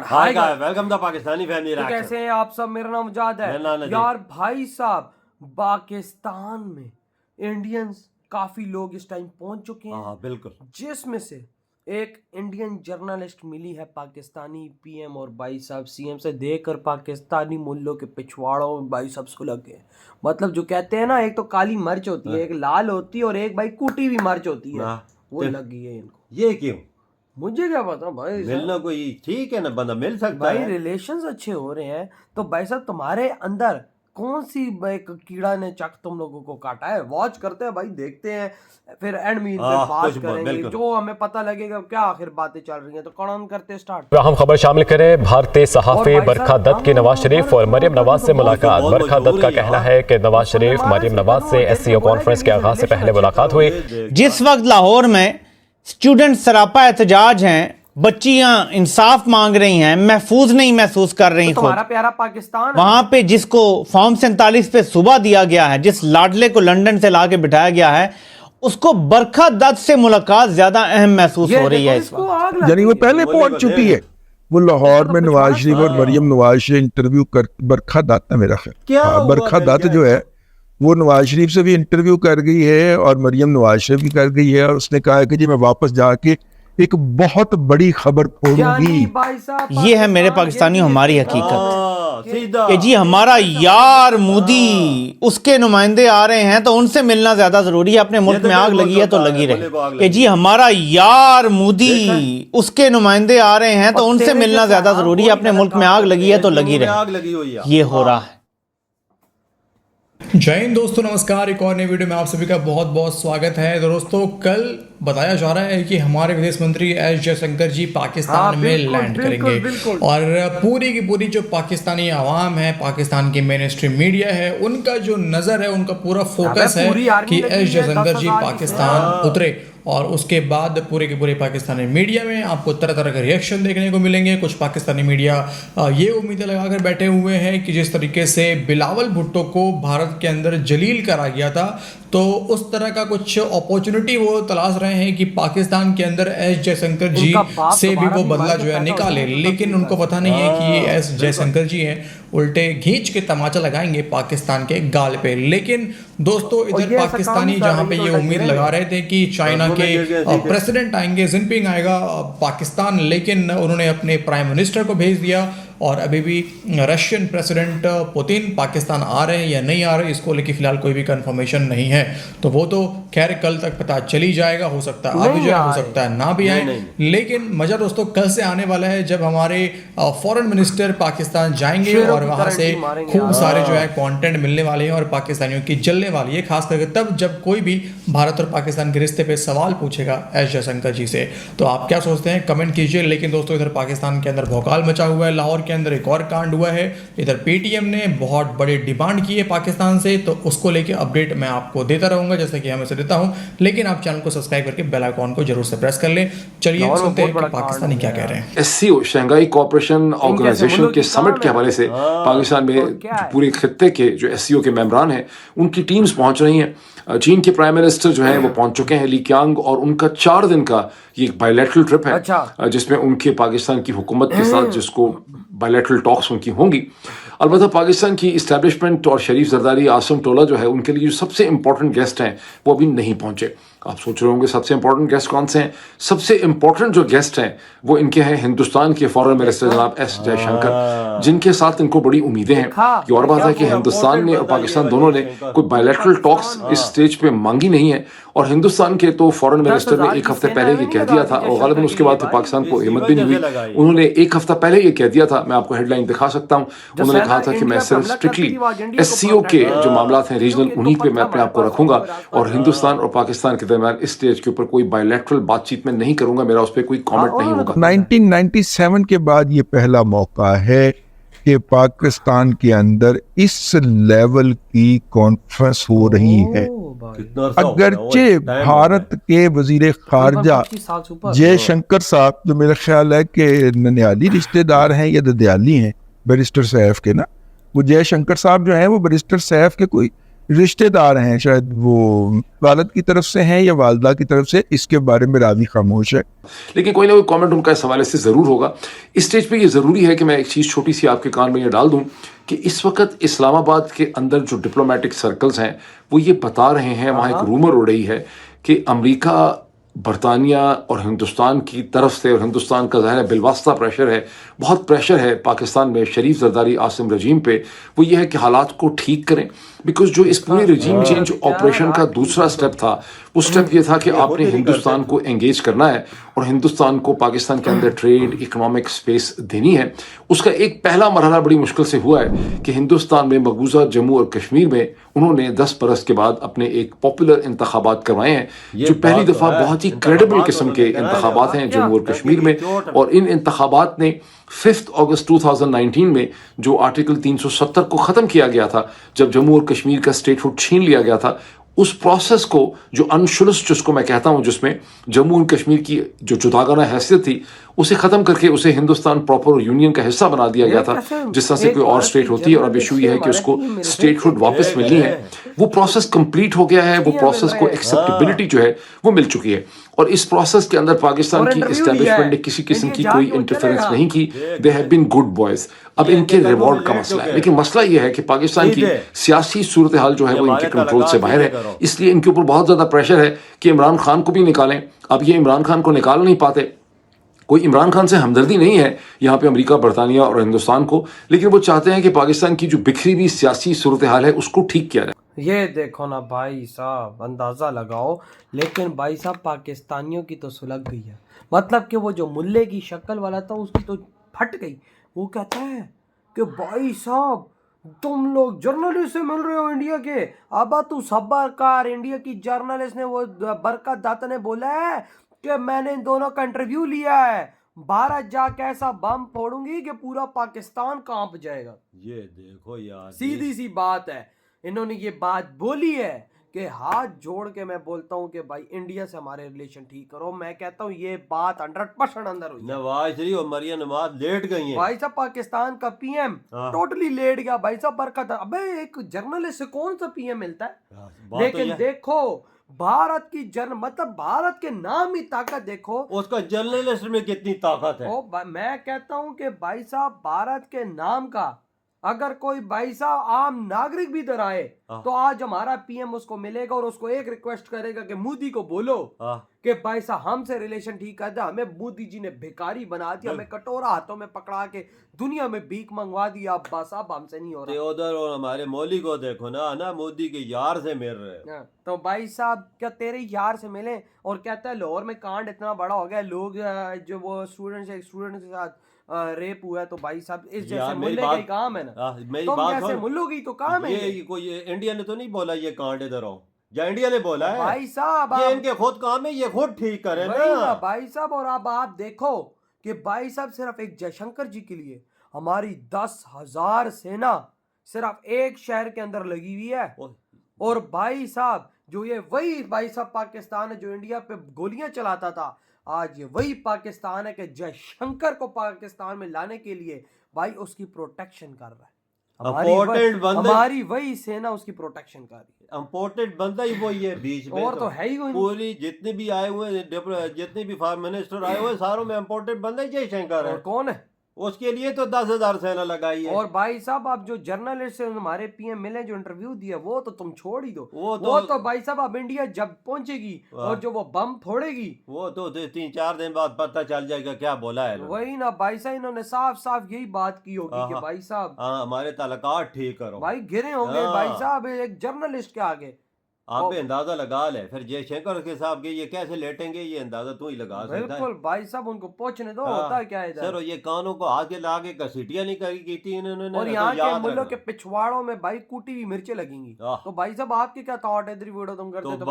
Hi guys, welcome the Pakistani family तो reaction. कैसे हैं आप सब। मेरा नाम मुजाद है। मेरा नाम नदीम। यार भाई साहब, पाकिस्तान में इंडियंस काफी लोग इस टाइम पहुंच चुके हैं। हाँ बिल्कुल। जिसमें से एक इंडियन जर्नलिस्ट मिली है पाकिस्तानी पीएम, और भाई साहब सीएम से देखकर पाकिस्तानी मुल्लों के पिछवाड़ों में भाई साहब सुलग गए। मतलब जो कहते हैं ना, एक तो काली मिर्च होती है, एक लाल होती है, और एक भाई कूटी हुई मिर्च होती है, वो लग गई है इनको। ये क्यों? मुझे क्या पता भाई। मिलना कोई ठीक है ना, बंदा मिल सकता भाई है। रिलेशंस अच्छे हो रहे हैं तो भाई साहब तुम्हारे अंदर कौन सी कीड़ा ने चक तुम लोगों को काटा है। वॉच करते हैं भाई, देखते हैं, फिर एंड में इन पे बात करेंगे। जो हमें पता लगेगा क्या आखिर बातें चल रही हैं। तो कौन करते स्टार्ट। अहम खबर शामिल करें। भारतीय सहाफ़ी बरखा दत्त की नवाज शरीफ और मरियम नवाज से मुलाकात। बरखा दत्त का कहना है कि नवाज शरीफ मरियम नवाज से एससीओ कॉन्फ्रेंस के आगाज से पहले मुलाकात हुई। जिस वक्त लाहौर में स्टूडेंट सरापा एहतजाज हैं, बच्चियां इंसाफ मांग रही हैं, महफूज नहीं महसूस कर रही, तो तुम्हारा प्यारा पाकिस्तान वहां पे जिसको फॉर्म 47 पे सुबह दिया गया है, जिस लाडले को लंदन से लाके बिठाया गया है, उसको बरखा दत्त से मुलाकात ज्यादा अहम महसूस हो रही है इस वक्त। यानी वो पहले पहुंच चुकी है। वो लाहौर में नवाज शरीफ और मरियम नवाज से इंटरव्यू कर, बरखा दत्त है मेरा ख्याल, बरखा दत्त जो है वो नवाज शरीफ से भी इंटरव्यू कर गई है और मरियम नवाज से भी कर गई है, और उसने कहा है कि जी मैं वापस जाके एक बहुत बड़ी खबर फोड़ूंगी। ये है मेरे पाकिस्तानियों हमारी हकीकत कि जी हमारा यार मोदी, उसके नुमाइंदे आ रहे हैं तो उनसे मिलना ज्यादा जरूरी है। अपने मुल्क में आग लगी है तो लगी रहे कि जी हमारा यार मोदी, उसके नुमाइंदे आ रहे हैं तो उनसे मिलना ज्यादा जरूरी है। अपने मुल्क में आग लगी है तो लगी रहे। ये हो रहा है। जय हिंद दोस्तों, नमस्कार। एक और नई वीडियो में आप सभी का बहुत बहुत स्वागत है। तो दोस्तों, कल बताया जा रहा है कि हमारे विदेश मंत्री एस जयशंकर जी पाकिस्तान में लैंड करेंगे, और पूरी की पूरी जो पाकिस्तानी आवाम है, पाकिस्तान की मेन स्ट्रीम मीडिया है, उनका जो नज़र है, उनका पूरा फोकस है कि एस जयशंकर जी पाकिस्तान उतरे। और उसके बाद पूरे के पूरे पाकिस्तानी मीडिया में आपको तरह तरह के रिएक्शन देखने को मिलेंगे। कुछ पाकिस्तानी मीडिया ये उम्मीदें लगाकर बैठे हुए हैं कि जिस तरीके से बिलावल भुट्टो को भारत के अंदर जलील करा गया था, तो उस तरह का कुछ अपॉर्चुनिटी वो तलाश रहे हैं कि पाकिस्तान के अंदर एस जयशंकर जी से भी वो बदला जो है निकाले। लेकिन उनको पता नहीं है कि ये एस जयशंकर जी हैं, उल्टे घींच के तमाचा लगाएंगे पाकिस्तान के गाल पे। लेकिन दोस्तों, इधर पाकिस्तानी जहां पे ये उम्मीद लगा रहे थे कि चाइना के प्रेसिडेंट आएंगे, जिनपिंग आएगा पाकिस्तान, लेकिन उन्होंने अपने प्राइम मिनिस्टर को भेज दिया। और अभी भी रशियन प्रेसिडेंट पुतिन पाकिस्तान आ रहे हैं या नहीं आ रहे, इसको लेकर फिलहाल कोई भी कंफर्मेशन नहीं है। तो वो तो खैर कल तक पता चली जाएगा। हो सकता है आ भी जाए, हो सकता है ना भी आए। लेकिन मजा दोस्तों कल से आने वाला है, जब हमारे फॉरेन मिनिस्टर पाकिस्तान जाएंगे और वहां से खूब सारे जो है कंटेंट मिलने वाले हैं और पाकिस्तानियों की जलने वाली है, खास करके तब जब कोई भी भारत और पाकिस्तान के रिश्ते पे सवाल पूछेगा एस जयशंकर जी से। तो आप क्या सोचते हैं, कमेंट कीजिए। लेकिन दोस्तों, इधर पाकिस्तान के अंदर भौकाल मचा हुआ है। लाहौर के अंदर एक और कांड हुआ है। इधर पेटीएम ने बहुत बड़ी डिमांड की है पाकिस्तान से, तो उसको लेके अपडेट मैं आपको देता रहूंगा जैसे कि हमेशा देता हूं। लेकिन आप चैनल को सब्सक्राइब करके बेल आइकॉन को जरूर से प्रेस कर लें। चलिए सुनते हैं कि पाकिस्तानी क्या कह रहे हैं। एससीओ शंघाई कोऑपरेशन ऑर्गेनाइजेशन के समिट के हवाले से पाकिस्तान में पूरे खित्ते के जो एससीओ के मेंबरान हैं, उनकी टीम्स पहुंच रही हैं। चीन के प्राइम मिनिस्टर जो है वो पहुंच चुके हैं, ली क्यांग, और उनका 4 दिन का ये एक बायलैटरल ट्रिप है, जिसमें उनके पाकिस्तान की हुकूमत के साथ जिसको बायलैटरल टॉक्स उनकी होंगी। अलबत्ता पाकिस्तान की इस्टेब्लिशमेंट और शरीफ जरदारी, आसम टोला जो है, उनके लिए जो सबसे इंपॉर्टेंट गेस्ट हैं वो अभी नहीं पहुंचे। आप सोच रहे होंगे सबसे इंपॉर्टेंट गेस्ट कौन से हैं? सबसे इंपॉर्टेंट जो गेस्ट हैं वो इनके हैं हिंदुस्तान के फॉरेन मिनिस्टर जनाब एस जयशंकर, जिनके साथ इनको बड़ी उम्मीदें हैं। ये और बात है कि हिंदुस्तान ने और पाकिस्तान दोनों ने कोई बायलैटरल टॉक्स इस स्टेज पे मांगी नहीं है। और हिंदुस्तान के तो फॉरेन मिनिस्टर ने 1 हफ्ते पहले ये कह दिया था, और गालिबन उसके बाद फिर पाकिस्तान को हिम्मत भी नहीं हुई। उन्होंने 1 हफ्ता पहले ये कह दिया था, मैं आपको हेडलाइन दिखा सकता हूँ। उन्होंने कहा था कि मैं सिर्फ स्ट्रिक्टली एससीओ के जो मामला हैं रीजनल, उन्हीं पे मैं अपने आप को रखूंगा, और हिंदुस्तान और पाकिस्तान के दरमियान इस स्टेज के ऊपर कोई बायलैटरल बातचीत में नहीं करूंगा, मेरा उस पर कोई कमेंट नहीं होगा। 1997 के बाद ये पहला मौका है कि पाकिस्तान के अंदर इस लेवल की कॉन्फ्रेंस हो रही है। अगरचे भारत के वजीर खारजा जयशंकर साहब, जो मेरा ख्याल है कि ननियाली रिश्तेदार हैं या ददयाली हैं बैरिस्टर सैफ के ना, वो जयशंकर साहब जो हैं वो बैरिस्टर सैफ के कोई रिश्तेदार हैं, शायद वो वालिद की तरफ से हैं या वालदा की तरफ से, इसके बारे में राजी खामोश है। लेकिन कोई ना कोई कमेंट उनका इस हवाले से ज़रूर होगा। इस स्टेज पे ये ज़रूरी है कि मैं एक चीज़ छोटी सी आपके कान में ये डाल दूं कि इस वक्त इस्लामाबाद के अंदर जो डिप्लोमेटिक सर्कल्स हैं वो ये बता रहे हैं, वहाँ एक रूमर उड़ रही है कि अमेरिका, बरतानिया और हिंदुस्तान की तरफ से, और हिंदुस्तान का ज़ाहिर है बिलवास्ता प्रेशर है, बहुत प्रेशर है पाकिस्तान में शरीफ जरदारी आसिम रजीम पे, वो ये है कि हालात को ठीक करें। बिकॉज जो इस पूरे रजीम चेंज ऑपरेशन का दूसरा स्टेप था, वो स्टेप ये था कि आपने हिंदुस्तान को एंगेज करना है और हिंदुस्तान को पाकिस्तान के अंदर ट्रेड, इकोनॉमिक स्पेस देनी है। उसका एक पहला मरहला बड़ी मुश्किल से हुआ है कि हिंदुस्तान में मकबूजा जम्मू और कश्मीर में उन्होंने 10 बरस के बाद अपने एक पॉपुलर इंतखाबात करवाए हैं, जो पहली दफ़ा बहुत ही क्रेडिबल किस्म के इंतखाबात हैं जम्मू और कश्मीर में। और इन इंतखाबात ने 5 अगस्त 2019 में जो आर्टिकल 370 को ख़त्म किया गया था, जब जम्मू और कश्मीर का स्टेटहुड छीन लिया गया था, उस प्रोसेस को, जो अनशुलस जिसको मैं कहता हूं, जिसमें जम्मू और कश्मीर की जो जुदागाना हैसियत थी उसे ख़त्म करके उसे हिंदुस्तान प्रॉपर यूनियन का हिस्सा बना दिया गया था, जिस तरह से कोई और स्टेट होती है। और अब इशू ये है कि उसको स्टेटहुड वापस मिलनी है। वो प्रोसेस कंप्लीट हो गया है, वो प्रोसेस को एक्सेप्टेबिलिटी जो है वो मिल चुकी है। और इस प्रोसेस के अंदर पाकिस्तान की इस्टेब्लिशमेंट ने किसी किस्म की कोई इंटरफेरेंस नहीं की। They have been good boys. अब इनके रिवॉर्ड का मसला है, लेकिन मसला ये है कि पाकिस्तान की सियासी सूरत हाल जो है वो इनके कंट्रोल से बाहर है, इसलिए इनके ऊपर बहुत ज़्यादा प्रेशर है कि इमरान खान को भी निकालें। अब ये इमरान खान को निकाल नहीं पाते। कोई इमरान खान से हमदर्दी नहीं है यहाँ पे अमेरिका, बरतानिया और हिंदुस्तान को, लेकिन वो चाहते हैं कि पाकिस्तान की जो बिखरी हुई सियासी सूरत हाल है उसको ठीक किया जाए। ये देखो ना भाई साहब, अंदाज़ा लगाओ। लेकिन भाई साहब पाकिस्तानियों की तो सुलग गई है। मतलब कि वो जो मुल्ले की शक्ल वाला था उसकी तो फट गई। वो कहता है कि भाई साहब तुम लोग जर्नलिस्ट से मिल रहे हो इंडिया के। अब तू सब्र कर। इंडिया की जर्नलिस्ट ने, वो बरकत दाता ने बोला है कि मैंने इन दोनों का इंटरव्यू लिया है, भारत जाके ऐसा बम फोड़ूंगी कि पूरा पाकिस्तान कांप जाएगा। ये देखो यार, सीधी सी बात है, इन्होंने ये बात बोली है कि हाथ जोड़ के मैं बोलता हूँ कि भाई इंडिया से हमारे रिलेशन ठीक करो। मैं कहता हूँ ये बात 100% अंदर हुई। नवाज शरीफ और मरियम नवाज लेट गई हैं। भाई साहब पाकिस्तान का पीएम टोटली लेट गया। भाई साहब बरकत, अबे एक जर्नलिस्ट से कौन सा पीएम मिलता है। लेकिन देखो भारत की मतलब भारत के नाम ही ताकत देखो, उसका जर्नलिस्ट में कितनी ताकत है। मैं कहता हूं कि भाई साहब भारत के नाम का अगर कोई भाई साहब आम नागरिक भी इधर आए तो आज हमारा पीएम उसको मिलेगा और उसको एक रिक्वेस्ट करेगा कि मोदी को बोलो कि भाई साहब हमसे रिलेशन ठीक कर दे। हमें मोदी जी ने भिखारी बना दिया, हमें कटोरा हाथों में पकड़ा के दुनिया में भीख मंगवा दिया। अब साहब हमसे नहीं हो रहा। उधर और हमारे मौली को देखो ना मोदी के यार से मिल रहे हैं। तो भाई साहब क्या तेरे यार से मिले? और कहता है लाहौर में कांड इतना बड़ा हो गया, लोग जो वो स्टूडेंट के साथ रेप हुआ है। तो भाई साहब इस जैसे मुल्ले का ही काम है ना। तुम जैसे मुल्लों की तो काम है। ये कोई इंडिया ने तो नहीं बोला ये कांड इधर आओ, या इंडिया ने बोला है? भाई साहब ये इनके खुद काम है, ये खुद ठीक करें ना भाई साहब। और अब आप देखो कि भाई साहब सिर्फ एक जयशंकर जी के लिए हमारी 10,000 सेना सिर्फ एक शहर के अंदर लगी हुई है। और भाई साहब जो ये वही भाई साहब पाकिस्तान है जो इंडिया पे गोलियां चलाता था, आज ये वही पाकिस्तान है कि जयशंकर को पाकिस्तान में लाने के लिए भाई उसकी प्रोटेक्शन कर रहा है। हमारी वही सेना उसकी प्रोटेक्शन कर रही है। इम्पोर्टेंट बंदा ही वही है बीच में। और तो है ही वही। पूरी जितने भी आए हुए, जितने भी फॉरेन मिनिस्टर आए हुए, सारों में इम्पोर्टेंट बंदा ही जयशंकर है। और कौन है? उसके लिए तो 10,000 सेना लगाई है। और भाई साहब आप जो जर्नलिस्ट से हमारे पीएम मिले, जो इंटरव्यू दिया, वो तो तुम छोड़ ही दो। वो तो भाई साहब अब इंडिया जब पहुंचेगी और जो वो बम फोड़ेगी, वो तो 3-4 दिन बाद पता चल जाएगा क्या बोला है। वही ना भाई साहब, इन्होंने साफ साफ यही बात की होगी कि भाई साहब हमारे ताल्लुकात ठीक करो। भाई गिरे होंगे भाई साहब एक जर्नलिस्ट के आगे। आप अंदाजा लगा ले, फिर जयशंकर के साहब के ये कैसे लेटेंगे, ये अंदाजा तू ही लगा सकता है। बिल्कुल भाई साहब उनको पहुंचने दो। होता क्या है सर, ये कानों को आगे लाके घसीटियां नहीं की थी इन्होंने। और यहाँ के मुल्कों के पिछवाड़ों में भाई कूटी हुई मिर्चें लगेंगी। तो भाई साहब आपके क्या थॉट है? इधर वीडियो तुम करते तो